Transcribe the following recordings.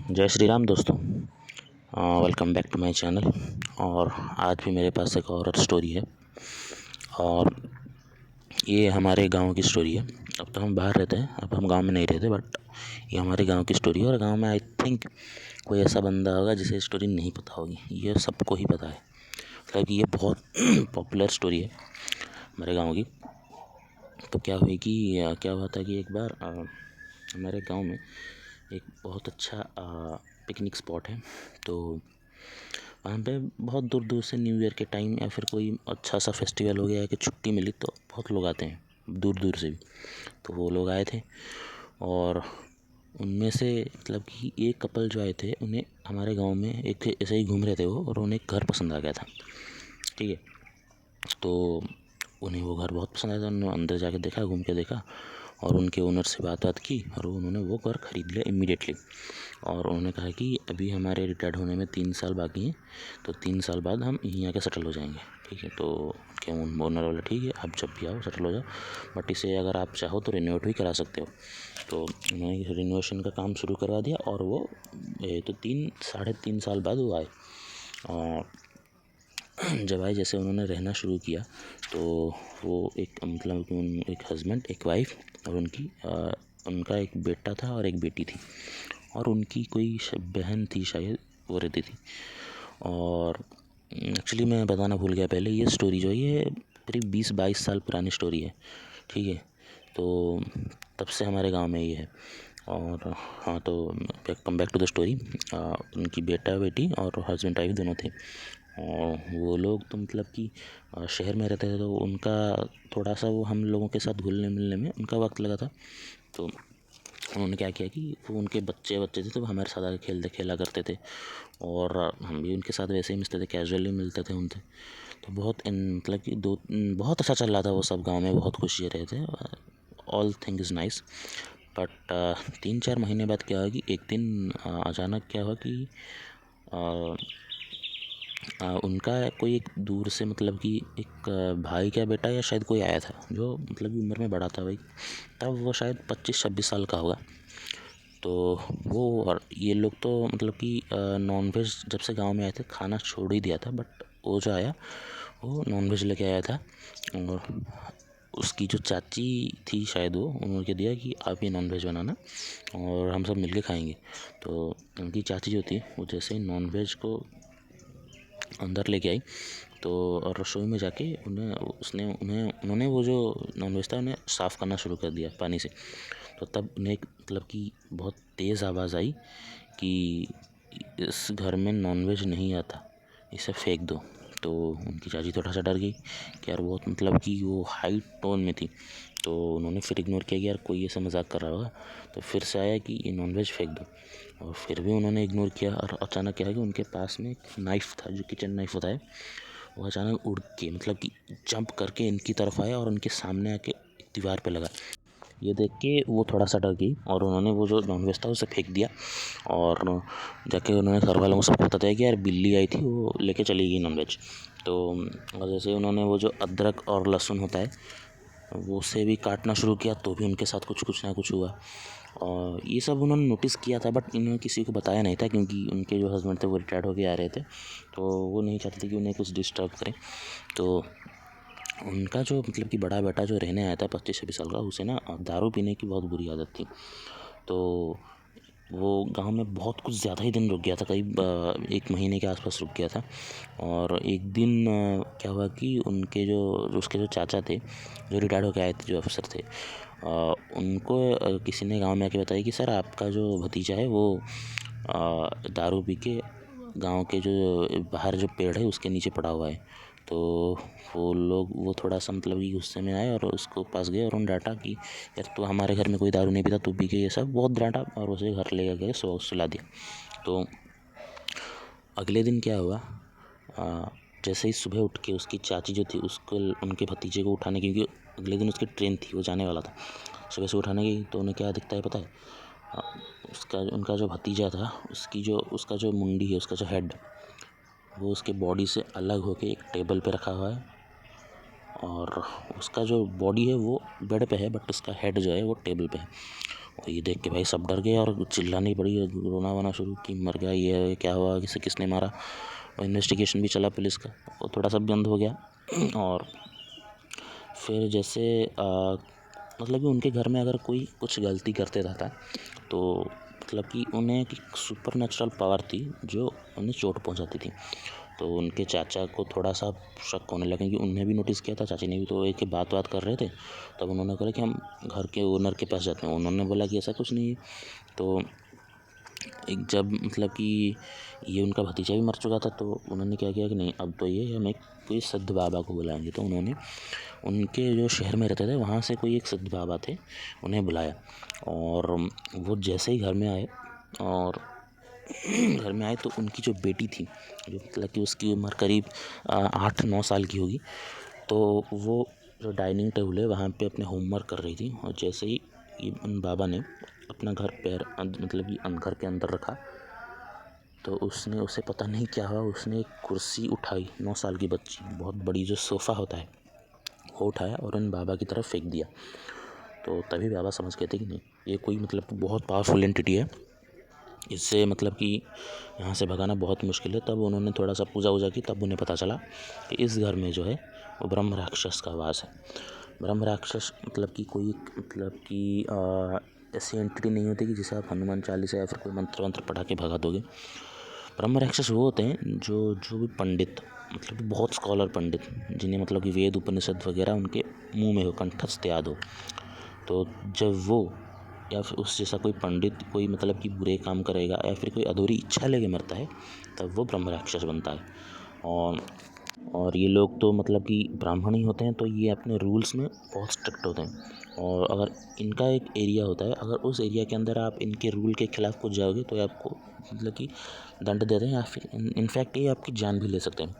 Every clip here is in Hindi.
जय श्री राम दोस्तों। Welcome back to my channel. और आज भी मेरे पास एक और स्टोरी है और ये हमारे गांव की स्टोरी है। अब तो हम बाहर रहते हैं, अब हम गांव में नहीं रहते, बट ये हमारे गांव की स्टोरी है। और गांव में आई थिंक कोई ऐसा बंदा होगा जिसे स्टोरी नहीं पता होगी, ये सबको ही पता है। मतलब कि ये बहुत पॉपुलर स्टोरी है हमारे गाँव की। तो क्या हुई कि क्या हुआ था कि एक बार हमारे गांव में एक बहुत अच्छा पिकनिक स्पॉट है। तो वहाँ पे बहुत दूर दूर से न्यू ईयर के टाइम या फिर कोई अच्छा सा फेस्टिवल हो गया कि छुट्टी मिली तो बहुत लोग आते हैं दूर दूर से भी। तो वो लोग आए थे और उनमें से मतलब कि एक कपल जो आए थे, उन्हें हमारे गांव में एक ऐसे ही घूम रहे थे वो, और उन्हें एक घर पसंद आ गया था। ठीक है, तो उन्हें वो घर बहुत पसंद आया था। उन्होंने अंदर जाके देखा, घूम के देखा और उनके ओनर से बात की और उन्होंने वो घर ख़रीद लिया इमीडिएटली। और उन्होंने कहा कि अभी हमारे रिटायर्ड होने में 3 साल बाकी हैं, तो 3 साल बाद हम यहीं आके सेटल हो जाएंगे। ठीक है, तो क्या ओनर बोला ठीक है, आप जब भी आओ सेटल हो जाओ, बट इसे अगर आप चाहो तो रिनोवेट भी करा सकते हो। तो उन्होंने रिनोवेशन का काम शुरू करवा दिया और वो तो 3 साढ़े 3 साल बाद वो आए। और जब आए, जैसे उन्होंने रहना शुरू किया तो वो एक मतलब एक हस्बैंड, एक वाइफ और उनका एक बेटा था और एक बेटी थी, और उनकी कोई बहन थी शायद, वो रहती थी। और एक्चुअली मैं बताना भूल गया पहले, ये स्टोरी जो है ये करीब 20-22 साल पुरानी स्टोरी है। ठीक है, तो तब से हमारे गांव में ये है। और हाँ, तो come back to the story. उनकी बेटा बेटी और हस्बैंड वाइफ दोनों थे। और वो लोग तो मतलब कि शहर में रहते थे, तो उनका थोड़ा सा वो हम लोगों के साथ घुलने मिलने में उनका वक्त लगा था। तो उन्होंने क्या किया कि वो उनके बच्चे थे, तो वो हमारे साथ आके खेला करते थे और हम भी उनके साथ वैसे ही मिलते थे, कैजुअली मिलते थे उनसे। तो बहुत मतलब कि बहुत अच्छा चल रहा था वो सब, गांव में बहुत खुशी रहे थे, all thing is nice. But 3-4 महीने बाद क्या हुआ कि एक दिन अचानक क्या हुआ कि उनका कोई एक दूर से मतलब कि एक भाई का बेटा या शायद कोई आया था, जो मतलब कि उम्र में बड़ा था भाई, तब वो शायद 25-26 साल का होगा। तो वो और ये लोग तो मतलब कि नॉनवेज जब से गांव में आए थे खाना छोड़ ही दिया था, बट वो जो आया वो नॉनवेज लेके आया था। और उसकी जो चाची थी शायद, वो उन्होंने दिया कि आप ये नॉनवेज बनाना और हम सब मिलके खाएंगे। तो उनकी चाची जो थी वो जैसे ही नॉनवेज को अंदर लेके आई, तो और रसोई में जाके उन्होंने वो जो नॉनवेज था उन्हें साफ़ करना शुरू कर दिया पानी से। तो तब उन्हें मतलब कि बहुत तेज़ आवाज़ आई कि इस घर में नॉनवेज नहीं आता, इसे फेंक दो। तो उनकी चाची थोड़ा सा डर गई कि यार बहुत मतलब कि वो हाई टोन में थी। तो उन्होंने फिर इग्नोर किया कि यार कोई ऐसा मजाक कर रहा होगा। तो फिर से आया कि ये नॉनवेज फेंक दो, और फिर भी उन्होंने इग्नोर किया। और अचानक क्या है कि उनके पास में एक नाइफ़ था, जो किचन नाइफ़ होता है, वो अचानक उड़ के मतलब कि जंप करके इनकी तरफ आया और उनके सामने आके दीवार पे लगा। ये देख के वो थोड़ा सा डर गई और उन्होंने वो जो नॉनवेज था उसे फेंक दिया। और जाके उन्होंने घर वालों को सबको बताया कि यार बिल्ली आई थी, वो लेके चली गई नॉनवेज। तो और जैसे उन्होंने वो जो अदरक और लहसुन होता है वो उसे भी काटना शुरू किया, तो भी उनके साथ कुछ ना कुछ हुआ। और ये सब उन्होंने नोटिस किया था, बट इन्होंने किसी को बताया नहीं था, क्योंकि उनके जो हस्बैंड थे वो रिटायर्ड होके आ रहे थे, तो वो नहीं चाहते थे कि उन्हें कुछ डिस्टर्ब करें। तो उनका जो मतलब कि बड़ा बेटा जो रहने आया था 25-26 साल का, उसे ना दारू पीने की बहुत बुरी आदत थी। तो वो गांव में बहुत कुछ ज़्यादा ही दिन रुक गया था, करीब 1 महीने के आसपास रुक गया था। और एक दिन क्या हुआ कि उसके जो चाचा थे, जो रिटायर्ड होकर आए थे, जो अफसर थे, उनको किसी ने गांव में आके बताया कि सर आपका जो भतीजा है वो दारू पी के गांव के जो बाहर जो पेड़ है उसके नीचे पड़ा हुआ है। तो वो थोड़ा सा मतलब कि गुस्से में आए और उसको पास गए और उन्होंने डांटा कि यार तू हमारे घर में कोई दारू नहीं पीता, तू पी के ये सब, बहुत डांटा और उसे घर ले गए सुला दिया। तो अगले दिन क्या हुआ, जैसे ही सुबह उठ के उसकी चाची जो थी उसको उनके भतीजे को उठाने, क्योंकि अगले दिन उसकी ट्रेन थी, वो जाने वाला था, सुबह से उठाने गई तो उन्हें क्या दिखता है पता है, उनका जो भतीजा था उसका जो मुंडी है, उसका जो हेड, वो उसके बॉडी से अलग होके एक टेबल पे रखा हुआ है। और उसका जो बॉडी है वो बेड पे है, बट उसका हेड जो है वो टेबल पे है। और ये देख के भाई सब डर गए और चिल्लानी पड़ी, रोना वोना शुरू कि मर गया, ये क्या हुआ, किसने मारा। और इन्वेस्टिगेशन भी चला पुलिस का, वो थोड़ा सा बंद हो गया। और फिर जैसे मतलब कि उनके घर में अगर कोई कुछ गलती करते रहता है तो मतलब कि उन्हें एक सुपर नेचुरल पावर थी जो उन्हें चोट पहुंचाती थी। तो उनके चाचा को थोड़ा सा शक होने लगा, क्योंकि उन्हें भी नोटिस किया था, चाची ने भी। तो एक बात कर रहे थे, तब उन्होंने कहा कि हम घर के ओनर के पास जाते हैं। उन्होंने बोला कि ऐसा कुछ नहीं है। तो एक जब मतलब कि ये उनका भतीजा भी मर चुका था, तो उन्होंने क्या किया कि नहीं, अब तो ये हम एक कोई सिद्ध बाबा को बुलाएंगे। तो उन्होंने उनके जो शहर में रहते थे वहाँ से कोई एक सिद्ध बाबा थे, उन्हें बुलाया। और वो जैसे ही घर में आए और घर में आए तो उनकी जो बेटी थी, जो मतलब कि उसकी उम्र करीब 8-9 साल की होगी, तो वो जो डाइनिंग टेबल है वहाँ पे अपने होमवर्क कर रही थी। और जैसे ही ये उन बाबा ने अपना घर पैर मतलब कि घर के अंदर रखा, तो उसने उसे पता नहीं क्या हुआ, उसने एक कुर्सी उठाई, 9 साल की बच्ची, बहुत बड़ी जो सोफ़ा होता है वो उठाया और उन बाबा की तरफ फेंक दिया। तो तभी बाबा समझ गए थे कि नहीं, ये कोई मतलब बहुत पावरफुल एंटिटी है, इससे मतलब कि यहाँ से भगाना बहुत मुश्किल है। तब उन्होंने थोड़ा सा पूजा वूजा की, तब उन्हें पता चला कि इस घर में जो है वो ब्रह्म राक्षस का वास है। ब्रह्म राक्षस मतलब कि कोई मतलब कि ऐसी एंटिटी नहीं होती कि जिसे आप हनुमान चालीसा या फिर कोई मंत्र वंत्र पढ़ा के भगा दोगे। ब्रह्म राक्षस वो होते हैं जो भी पंडित, मतलब कि बहुत स्कॉलर पंडित, जिन्हें मतलब कि वेद उपनिषद वगैरह उनके मुंह में हो, कंठस्थ याद हो, तो जब वो या फिर उस जैसा कोई पंडित कोई मतलब कि बुरे काम करेगा या फिर कोई अधूरी इच्छा लेके मरता है, तब वो ब्रह्म राक्षस बनता है। और ये लोग तो मतलब कि ब्राह्मण ही होते हैं, तो ये अपने रूल्स में बहुत स्ट्रिक्ट होते हैं। और अगर इनका एक एरिया होता है, अगर उस एरिया के अंदर आप इनके रूल के खिलाफ कुछ जाओगे तो ये आपको मतलब कि दंड देते हैं, या फिर इनफैक्ट ये आपकी जान भी ले सकते हैं।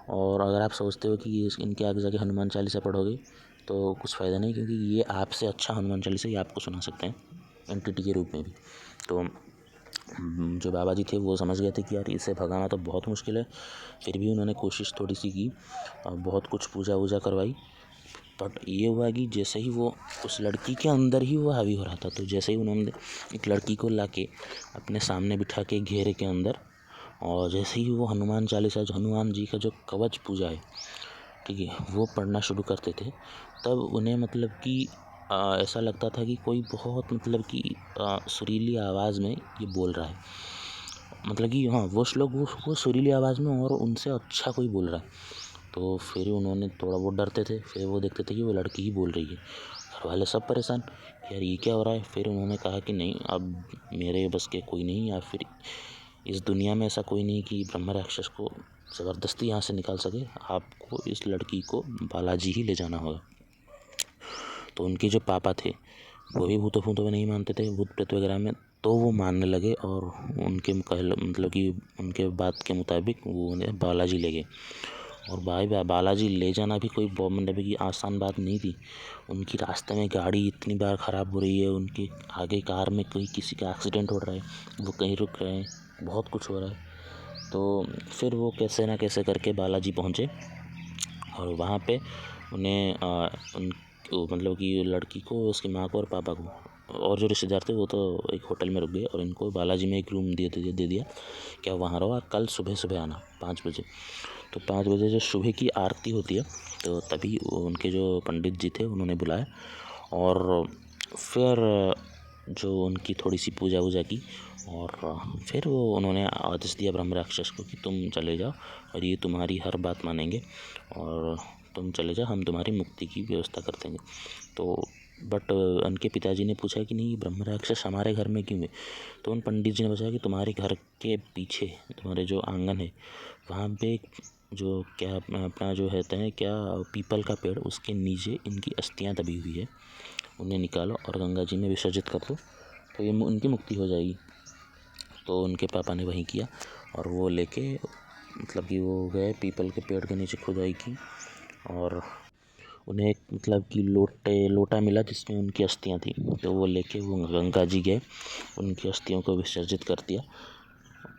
और अगर आप सोचते हो कि इनके आगे जाके हनुमान चालीसा पढ़ोगे तो कुछ फ़ायदा नहीं, क्योंकि ये आपसे अच्छा हनुमान चालीसा ये आपको सुना सकते हैं एंटिटी के रूप में भी। तो जो बाबा जी थे वो समझ गए थे कि यार इसे भगाना तो बहुत मुश्किल है। फिर भी उन्होंने कोशिश थोड़ी सी की और बहुत कुछ पूजा वूजा करवाई। बट ये हुआ कि जैसे ही वो उस लड़की के अंदर ही वो हावी हो रहा था, तो जैसे ही उन्होंने एक लड़की को लाके अपने सामने बिठा के घेरे के अंदर, और जैसे ही वो हनुमान चालीसा, जो हनुमान जी का जो कवच पूजा है, ठीक है, वो पढ़ना शुरू करते थे, तब उन्हें मतलब कि ऐसा लगता था कि कोई बहुत मतलब कि सुरीली आवाज़ में ये बोल रहा है। मतलब कि हाँ, वो श्लोक वो सुरीली आवाज़ में और उनसे अच्छा कोई बोल रहा है। तो फिर उन्होंने थोड़ा वो डरते थे, फिर वो देखते थे कि वो लड़की ही बोल रही है। घर वाले सब परेशान, यार ये क्या हो रहा है। फिर उन्होंने कहा कि नहीं, अब मेरे बस के कोई नहीं, या फिर इस दुनिया में ऐसा कोई नहीं कि ब्रह्म राक्षस को ज़बरदस्ती यहाँ से निकाल सके, आपको इस लड़की को बालाजी ही ले जाना होगा। तो उनके जो पापा थे वो भी भूतों फूतों में नहीं मानते थे, भूत प्रेत वगैरह में, तो वो मानने लगे और उनके मतलब कि उनके बात के मुताबिक वो उन्हें बालाजी ले गए। और भाई बालाजी ले जाना भी कोई मतलब कि आसान बात नहीं थी। उनकी रास्ते में गाड़ी इतनी बार ख़राब हो रही है, उनके आगे कार में कोई किसी का एक्सीडेंट हो रहा है, वो कहीं रुक रहे हैं, बहुत कुछ हो रहा है। तो फिर वो कैसे ना कैसे करके बालाजी पहुँचे और वहाँ पे उन्हें मतलब कि लड़की को, उसकी माँ को और पापा को और जो रिश्तेदार थे वो तो एक होटल में रुक गए, और इनको बालाजी में एक रूम दे दिया क्या वहाँ रहो, कल सुबह सुबह आना 5 बजे। तो 5 बजे जो सुबह की आरती होती है, तो तभी उनके जो पंडित जी थे उन्होंने बुलाया और फिर जो उनकी थोड़ी सी पूजा वूजा की, और फिर वो उन्होंने आदेश दिया ब्रह्म राक्षस को कि तुम चले जाओ और ये तुम्हारी हर बात मानेंगे और तुम चले जाओ, हम तुम्हारी मुक्ति की व्यवस्था कर देंगे। तो बट उनके पिताजी ने पूछा कि नहीं, ब्रह्म राक्षस हमारे घर में क्यों है। तो उन पंडित जी ने बताया कि तुम्हारे घर के पीछे, तुम्हारे जो आंगन है वहाँ पे जो क्या अपना जो कहते हैं क्या, पीपल का पेड़, उसके नीचे इनकी अस्थियाँ दबी हुई है, उन्हें निकालो और गंगा जी में विसर्जित कर दो, तो ये उनकी मुक्ति हो जाएगी। तो उनके पापा ने वही किया और वो लेके मतलब कि वो गए पीपल के पेड़ के नीचे खुदाई की, और उन्हें एक मतलब कि लोटा मिला जिसमें उनकी अस्थियाँ थी, तो वो लेके वो गंगा जी गए, उनकी अस्थियों को विसर्जित कर दिया।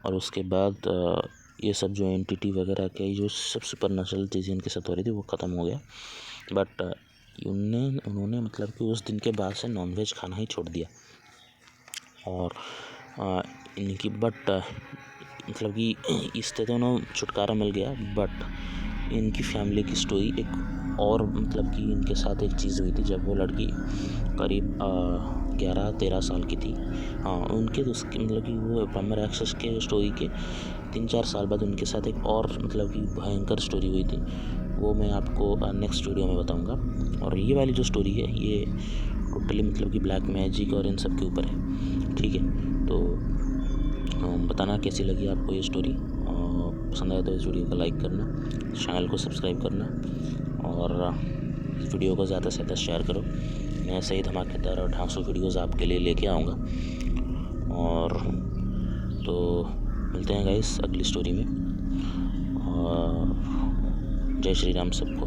और उसके बाद ये सब जो एंटिटी वगैरह के जो सब सुपर नेचुरल चीज़ें इनके साथ हो रही थी वो ख़त्म हो गया। बट उन्होंने मतलब कि उस दिन के बाद से नॉनवेज खाना ही छोड़ दिया। और इनकी बट मतलब कि इससे तो ना छुटकारा मिल गया, बट इनकी फैमिली की स्टोरी एक और मतलब कि इनके साथ एक चीज़ हुई थी जब वो लड़की करीब 11-13 साल की थी। हाँ, उनके उसके मतलब कि वो ब्रह्म राक्षस के स्टोरी के 3-4 साल बाद उनके साथ एक और मतलब कि भयंकर स्टोरी हुई थी, वो मैं आपको नेक्स्ट वीडियो में बताऊंगा। और ये वाली जो स्टोरी है ये टोटली मतलब कि ब्लैक मैजिक और इन सब के ऊपर है, ठीक है। तो बताना कैसी लगी आपको ये स्टोरी, पसंद आया तो इस वीडियो को लाइक करना, चैनल को सब्सक्राइब करना और वीडियो को ज़्यादा से ज़्यादा शेयर करो। मैं ऐसे ही धमाकेदार और ढांसू वीडियोज़ आपके लिए लेके आऊँगा। और तो मिलते हैं गाइस अगली स्टोरी में, और जय श्री राम सबको।